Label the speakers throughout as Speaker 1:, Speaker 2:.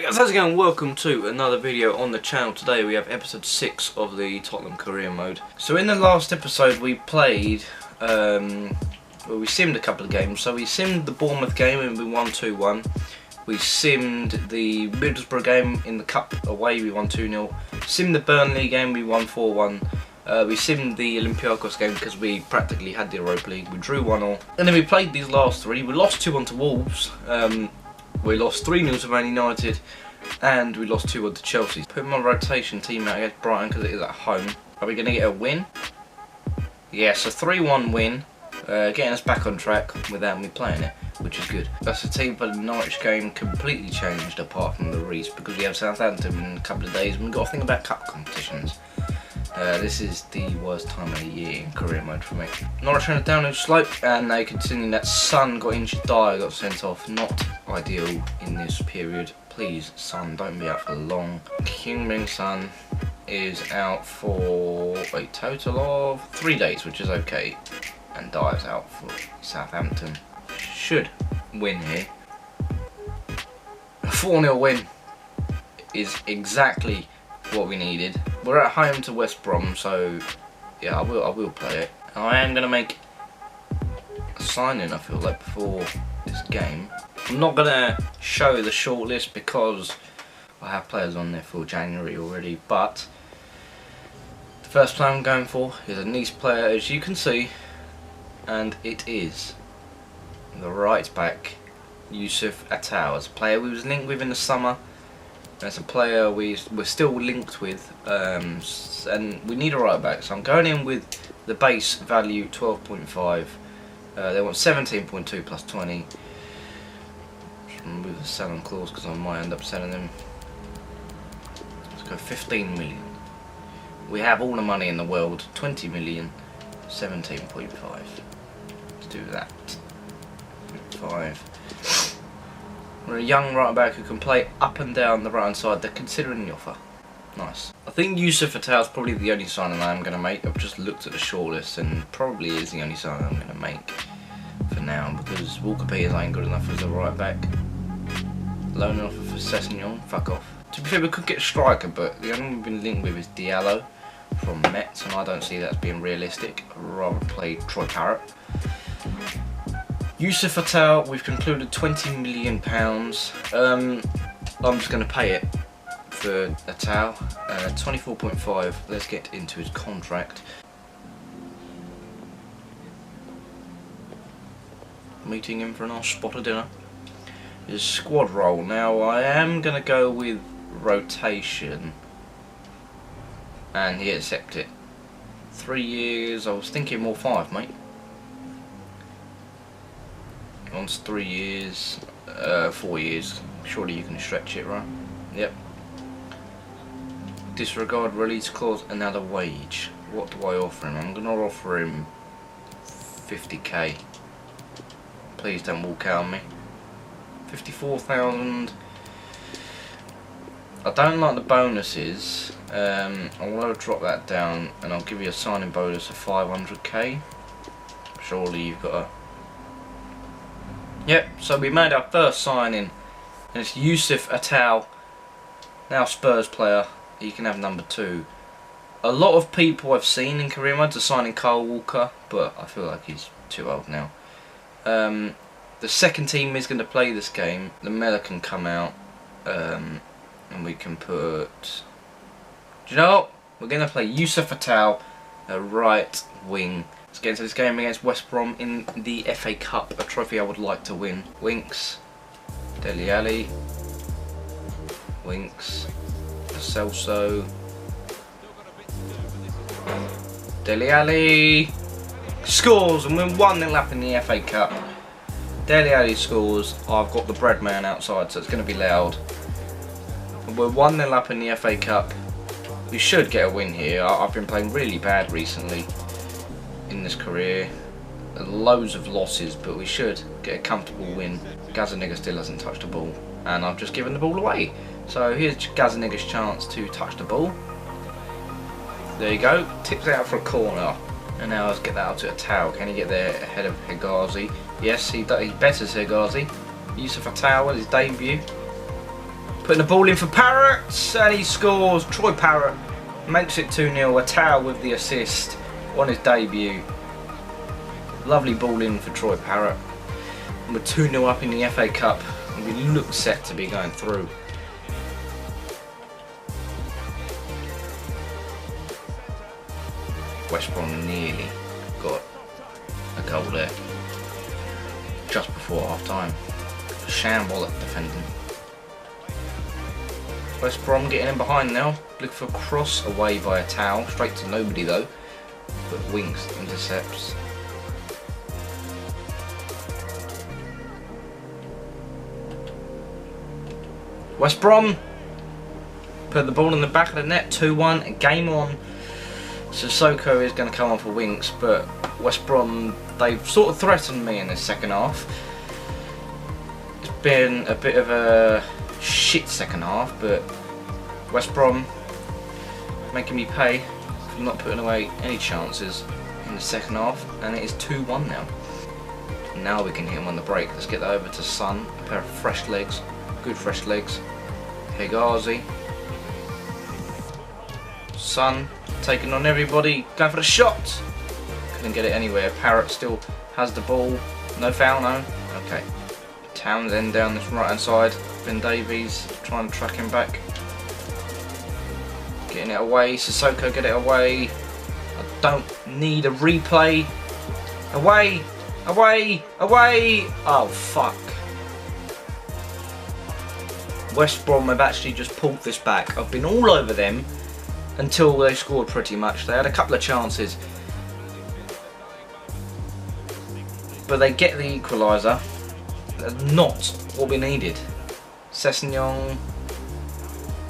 Speaker 1: Hey guys, how's it going? Welcome to another video on the channel. Today we have episode 6 of the Tottenham career mode. So in the last episode we played, well, we simmed a couple of games. So we simmed the Bournemouth game and we won 2-1. We simmed the Middlesbrough game in the cup away, we won 2-0. Simmed the Burnley game, we won 4-1. We simmed the Olympiacos game because we practically had the Europa League. We drew 1-1. And then we played these last three. We lost 2-1 to Wolves. We lost 3-0 to Man United, and we lost 2-1 to Chelsea. Put my rotation team out against Brighton because it is at home. Are we going to get a win? Yes, a 3-1 win, getting us back on track without me playing it, which is good. That's the team for the Norwich game completely changed apart from the Reese because we have Southampton in a couple of days and we've got to think about cup competitions. This is the worst time of the year in career mode for me. Norwich on a downhill slope and they continue. That Son got injured, Dyer got sent off. Not ideal in this period. Please, Son, don't be out for long. Heung-min Son is out for a total of 3 days, which is okay. And Dyer's out for Southampton. Should win here. A 4-0 win is exactly what we needed. We're at home to West Brom, so yeah, I will play it. I am going to make a signing, I feel like, before this game. I'm not going to show the shortlist because I have players on there for January already, but the first player I'm going for is a Nice player, as you can see, and it is the right back, Yusuf Attal. It's a player we was linked with in the summer. That's a player we're still linked with, and we need a right back. So I'm going in with the base value 12.5. They want 17.2 plus 20. Just remove the selling clause because I might end up selling them. Let's go 15 million. We have all the money in the world. 20 million, 17.5. Let's do that. 5. We're a young right back who can play up and down the right hand side. They're considering the offer. Nice. I think Yusuf Attal is probably the only signing I'm going to make. I've just looked at the shortlist and probably is the only signing I'm going to make for now because Walker Peters ain't good enough as a right back. Loan offer for Sessegnon, fuck off. To be fair, we could get a striker, but the only one we've been linked with is Diallo from Metz, and I don't see that as being realistic. I'd rather play Troy Parrott. Yusuf Attal, we've concluded £20 million. I'm just going to pay it for Attal. 24.5. Let's get into his contract. Meeting him for a nice spot of dinner. His squad role. Now I am going to go with rotation, and he accepted it. 3 years. I was thinking more 5, mate. Once 3 years, 4 years. Surely you can stretch it, right? Yep. Disregard release clause, another wage. What do I offer him? I'm gonna offer him 50k. Please don't walk out on me. 54,000. I don't like the bonuses. I want to drop that down, and I'll give you a signing bonus of 500k. Surely you've got a. Yep, so we made our first signing, and it's Yusuf Attal, now Spurs player. He can have number 2. A lot of people I've seen in career modes are signing Kyle Walker, but I feel like he's too old now. The second team is going to play this game. The Mela can come out, and we can put. Do you know what? We're going to play Yusuf Attal, a right wing. Let's get into this game against West Brom in the FA Cup, a trophy I would like to win. Winks, Dele Alli, Winks, Celso, Dele Alli scores, and we're 1-0 up in the FA Cup. Dele Alli scores. I've got the bread man outside, so it's going to be loud. We're 1-0 up in the FA Cup. We should get a win here. I've been playing really bad recently in this career. Loads of losses, but we should get a comfortable win. Gazzaniga still hasn't touched the ball, and I've just given the ball away. So here's Gazzaniga's chance to touch the ball. There you go. Tips it out for a corner. And now let's get that out to Attal. Can he get there ahead of Hegazi? Yes, he betters Hegazi. Yusuf Attal with his debut. Putting the ball in for Parrott, and he scores. Troy Parrott makes it 2-0. A towel with the assist on his debut. Lovely ball in for Troy Parrott. And we're 2-0 up in the FA Cup, and we look set to be going through. West Brom nearly got a goal there just before half time. Shamble at defending. West Brom getting in behind now. Look for a cross away by a towel. Straight to nobody though. But Winks intercepts. West Brom put the ball in the back of the net. 2-1. Game on. Sissoko is going to come on for Winks, but West Brom, they've sort of threatened me in the second half. It's been a bit of a shit second half, but West Brom making me pay for not putting away any chances in the second half, and it is 2-1 now. Now we can hit him on the break. Let's get that over to Son, a pair of fresh legs, good fresh legs. Hegazi. Son taking on everybody, going for the shot. Couldn't get it anywhere. Parrott still has the ball. No foul, no. Okay. Townsend down this right hand side. Ben Davies trying to track him back. Getting it away. Sissoko get it away. I don't need a replay. Away! Away! Away! Oh fuck. West Brom have actually just pulled this back. I've been all over them until they scored pretty much. They had a couple of chances, but they get the equaliser. That's not what we needed. Sessegnon.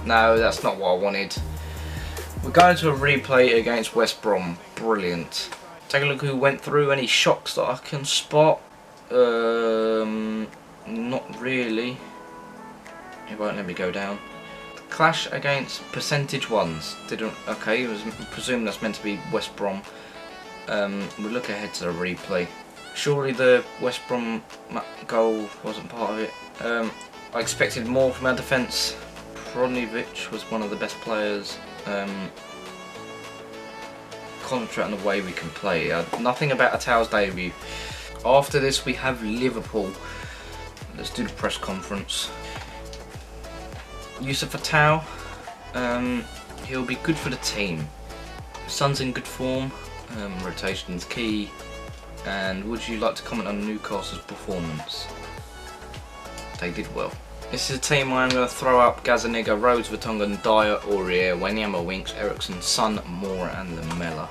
Speaker 1: No, that's not what I wanted. We're going to a replay against West Brom. Brilliant. Take a look who went through. Any shocks that I can spot? Not really. It won't let me go down. Clash against percentage ones. Didn't. Okay, it was presumed that's meant to be West Brom. We'll look ahead to the replay. Surely the West Brom goal wasn't part of it. I expected more from our defence. Prodnjevic was one of the best players. Concentrate on the way we can play. Nothing about Atau's debut. After this we have Liverpool. Let's do the press conference. Youssef Atau, he'll be good for the team. Son's in good form, rotation's key. And would you like to comment on Newcastle's performance? They did well. This is a team where I'm going to throw up Gazaniga, Rhodes, Vertonghen, Dyer, Aurier, Wanyama, Winks, Ericsson, Son, Moore and Lamella.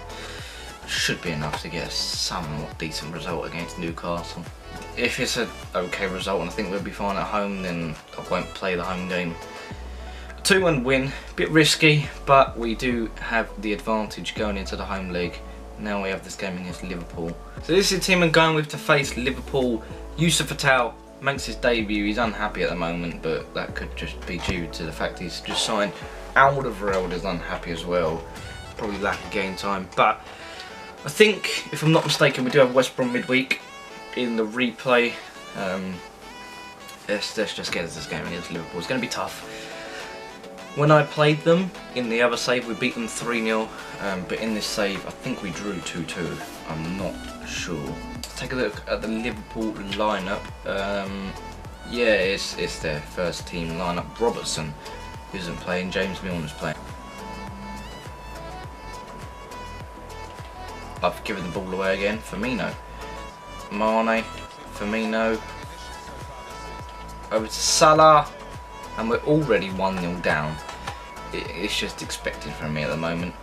Speaker 1: Should be enough to get a somewhat decent result against Newcastle. If it's an okay result and I think we'll be fine at home, then I won't play the home game. 2-1 win, bit risky, but we do have the advantage going into the home league. Now we have this game against Liverpool. So this is the team I'm going with to face Liverpool. Youssef Atau makes his debut. He's unhappy at the moment, but that could just be due to the fact he's just signed. Alderweireld is unhappy as well. Probably lack of game time, but I think, if I'm not mistaken, we do have West Brom midweek in the replay. Let's just get into this game against Liverpool. It's going to be tough. When I played them in the other save, we beat them 3-0, but in this save, I think we drew 2-2. I'm not sure. Let's take a look at the Liverpool lineup. Yeah, it's their first team lineup. Robertson isn't playing. James Milner's playing. I've given the ball away again. Firmino, Mane, Firmino, over to Salah. And we're already 1-0 down. It's just expected from me at the moment.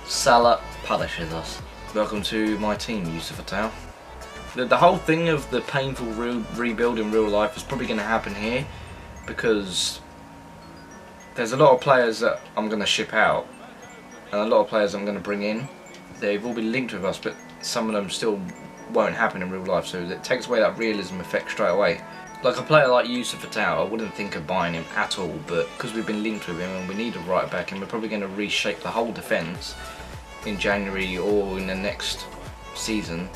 Speaker 1: Salah punishes us. Welcome to my team, Youssef Atau. The whole thing of the painful rebuild in real life is probably going to happen here, because there's a lot of players that I'm going to ship out and a lot of players I'm going to bring in. They've all been linked with us, but some of them still won't happen in real life, so it takes away that realism effect straight away. Like a player like Youssef Atau, I wouldn't think of buying him at all, but because we've been linked with him and we need a right back, and we're probably going to reshape the whole defence in January or in the next season,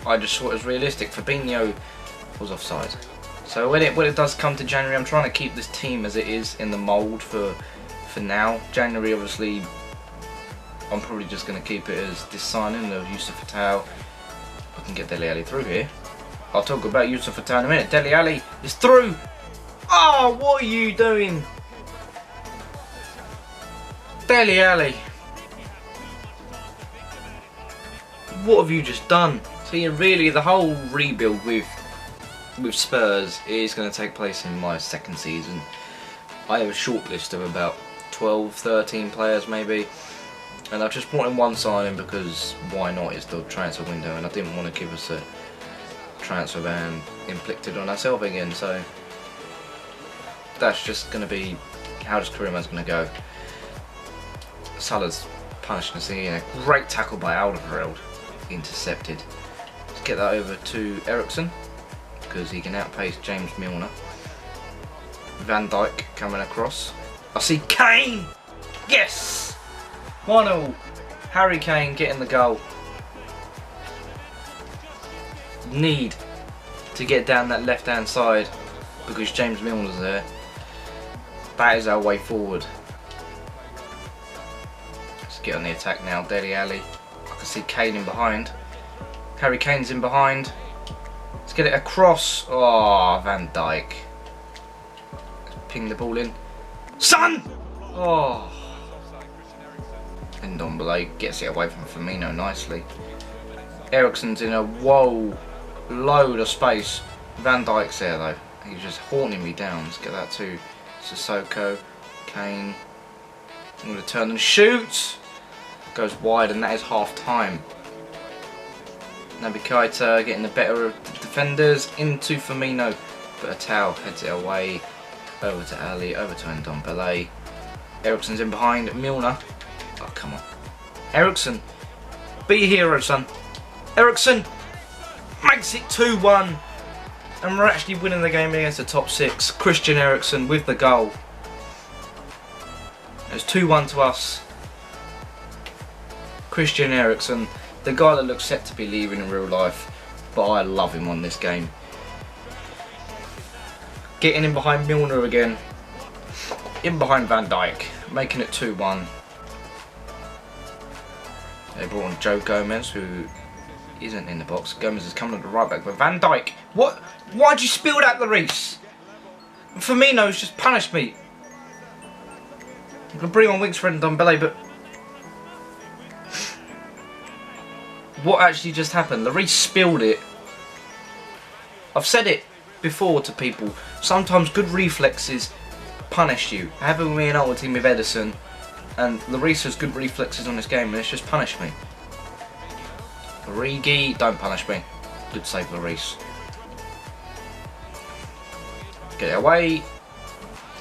Speaker 1: I just thought it was realistic. Fabinho was offside, So when it does come to January, I'm trying to keep this team as it is in the mould for now. January, obviously, I'm probably just going to keep it as this signing of Yusuf Fatau. I can get Dele Alli through here. I'll talk about Yusuf Fatau in a minute. Dele Alli is through. Oh, what are you doing? Dele Alli. What have you just done? See, really, the whole rebuild with Spurs is going to take place in my second season. I have a short list of about 12, 13 players maybe, and I've just brought in one signing because why not? It's the transfer window, and I didn't want to give us a transfer ban inflicted on ourselves again. So that's just going to be how this career mode's going to go. Salah's punishing us here. Great tackle by Alderweireld, intercepted. Let's get that over to Eriksen, because he can outpace James Milner. Van Dijk coming across. I see Kane! Yes! 1-0. Harry Kane getting the goal. Need to get down that left hand side because James Milner's there. That is our way forward. Let's get on the attack now. Dele Alli. I can see Kane in behind. Harry Kane's in behind. Let's get it across. Oh, Van Dijk. Ping the ball in. Son! Oh. And Ndombele gets it away from Firmino nicely. Eriksen's in a load of space. Van Dijk's there though. He's just haunting me down. Let's get that to Sissoko. Kane. I'm going to turn and shoot. Goes wide, and that is half time. Naby Keita getting the better of the defenders into Firmino, but a towel heads it away. Over to Ali, over to Ndombele. Eriksen's in behind. Milner. Oh, come on. Eriksen. Be a hero, son. Eriksen makes it 2-1. And we're actually winning the game against the top 6. Christian Eriksen with the goal. It's 2-1 to us. Christian Eriksen, the guy that looks set to be leaving in real life, but I love him on this game. Getting in behind Milner again. In behind Van Dijk, making it 2-1. They brought on Joe Gomez, who isn't in the box. Gomez is coming to the right back, but Van Dijk, what? Why'd you spill that, Lloris? Firmino's just punished me. I'm gonna bring on Wingsford and Ndombele, but what actually just happened? Lloris spilled it. I've said it before to people. Sometimes good reflexes punish you. I have it with me and our team with Edison, and Lloris has good reflexes on this game, and it's just punished me. Origi, don't punish me. Good save, Lloris. Get it away.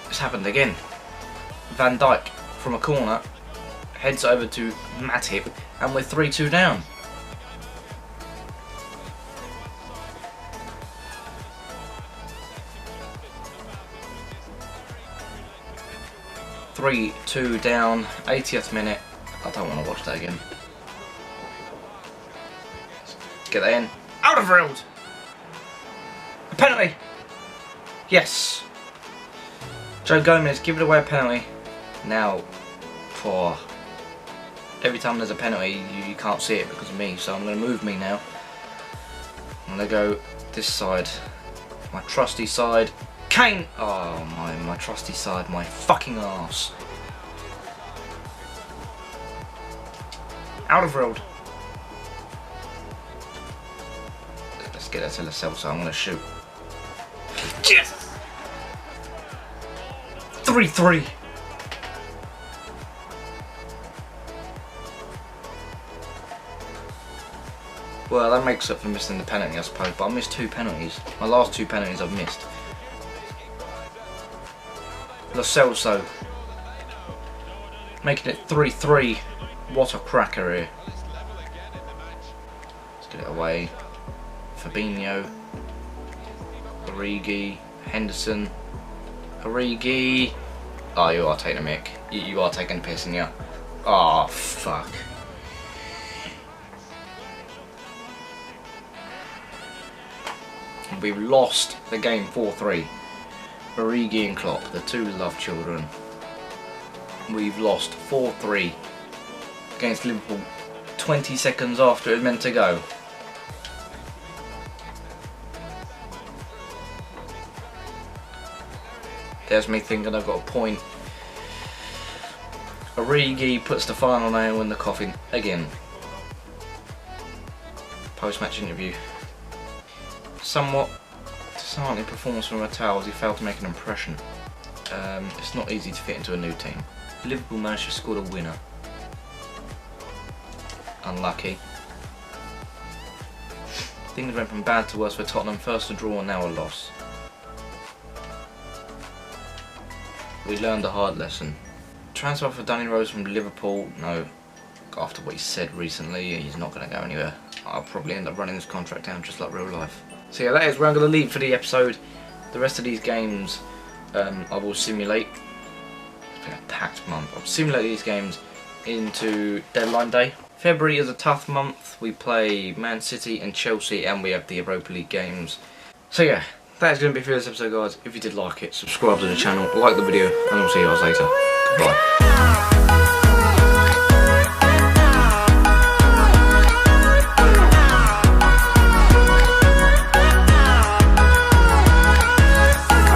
Speaker 1: It's happened again. Van Dijk from a corner heads over to Matip, and we're 3-2 down. Three-two down, 80th minute. I don't want to watch that again. Let's get that in. Alderweireld! A penalty! Yes! Joe Gomez, give it away a penalty. Now, for every time there's a penalty, you can't see it because of me, so I'm going to move me now. I'm going to go this side. My trusty side. Kane! Oh, my trusty side, my fucking arse. Alderweireld. Let's get that to the cell, so I'm going to shoot. Yes! 3-3. Well, that makes up for missing the penalty, I suppose, but I missed 2 penalties. My last 2 penalties I've missed. Lo Celso making it 3-3. What a cracker here. Let's get it away. Fabinho. Origi. Henderson. Origi. Oh, you are taking a mick. You are taking a piss, and you. Oh, fuck. we've lost the game 4-3. Origi and Klopp, the two love children. We've lost 4-3 against Liverpool 20 seconds after it was meant to go. There's me thinking I've got a point. Origi puts the final nail in the coffin again. Post-match interview. Somewhat disheartening performance from Mattel as he failed to make an impression. It's not easy to fit into a new team. Liverpool managed to score the winner. Unlucky. Things went from bad to worse for Tottenham. First a draw and now a loss. We learned a hard lesson. Transfer for Danny Rose from Liverpool. No, after what he said recently, he's not going to go anywhere. I'll probably end up running this contract down just like real life. So yeah, that is where I'm going to leave for the episode. The rest of these games I will simulate. It's been a packed month. I'll simulate these games into deadline day. February is a tough month. We play Man City and Chelsea and we have the Europa League games. So yeah, that is going to be for this episode, guys. If you did like it, subscribe to the channel, like the video, and I'll see you guys later. Goodbye.